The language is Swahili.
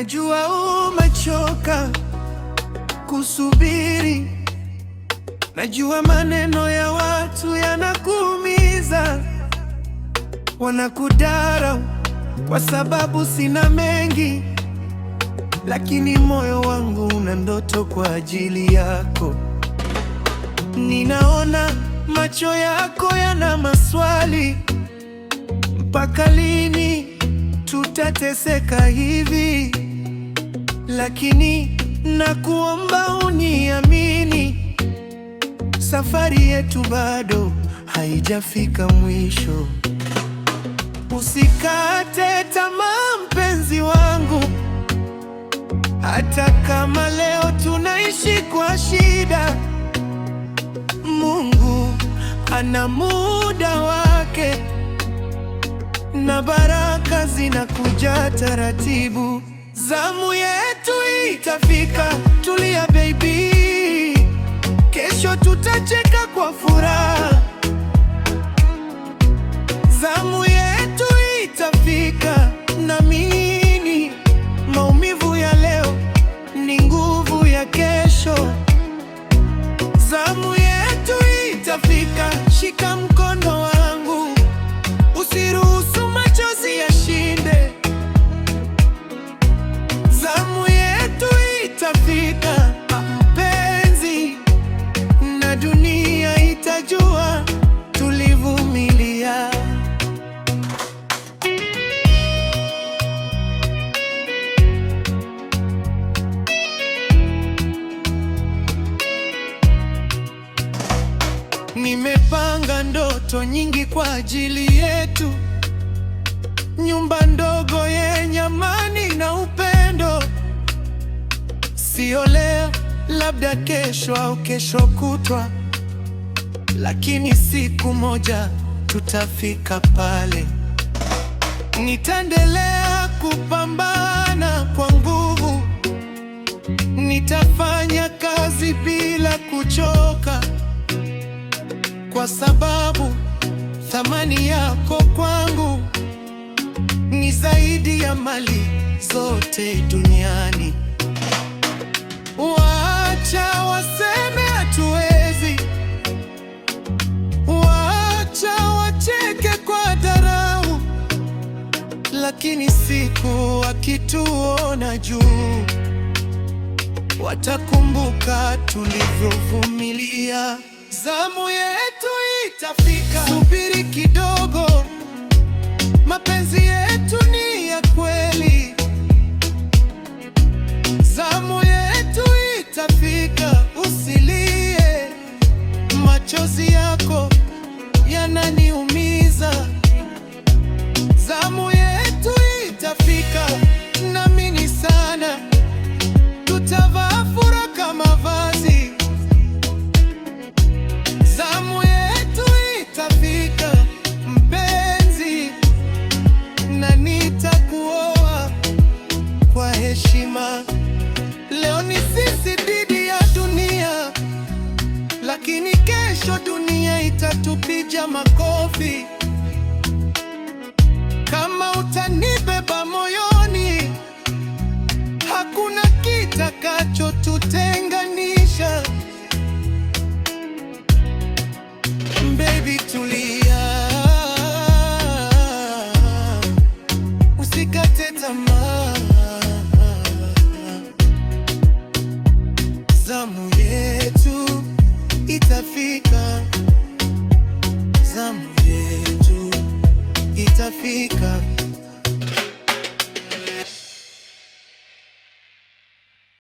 Najua umechoka kusubiri, najua maneno ya watu yanakuumiza. Wanakudharau kwa sababu sina mengi, lakini moyo wangu una ndoto kwa ajili yako. Ninaona macho yako yana maswali, mpaka lini tutateseka hivi? Lakini nakuomba uniamini, safari yetu bado haijafika mwisho. Usikate tamaa mpenzi wangu, hata kama leo tunaishi kwa shida. Mungu ana muda wake, na baraka zinakuja taratibu. Zamu yetu itafika, tulia baby, kesho tutacheka kwa furaha. Zamu yetu itafika, naamini maumivu ya leo ni nguvu ya kesho. Zamu yetu itafika, shika mkono wangu, usiruhusu machozi yashinde. Zamu yetu itafika mpenzi, na dunia itajua tulivumilia. Nimepanga ndoto nyingi kwa ajili yetu, nyumba ndogo yenye amani na upendo. Sio leo, labda kesho au kesho kutwa, lakini siku moja tutafika pale. Nitaendelea kupambana kwa nguvu, nitafanya kazi bila kuchoka, kwa sababu thamani yako kwangu ni zaidi ya mali zote duniani. Wacha waseme hatuwezi, wacha wacheke kwa dharau, lakini siku wakituona juu, watakumbuka tulivyovumilia. Zamu yetu itafika, subiri kidogo, mapenzi yetu ni ya kweli. Zamu yetu itafika, usilie, machozi yako yananiumiza. Zamu yetu itafika, naamini sana tutavaa furaha kama vazi. Zamu yetu itafika mpenzi, na nitakuoa kwa heshima. Leo ni sisi dhidi ya dunia, lakini kesho dunia itatupiga makofi. Kama utanibeba moyoni, hakuna kitakachotutenganisha. Baby tulia, usikate tamaa. Zamu yetu itafika, zamu yetu itafika.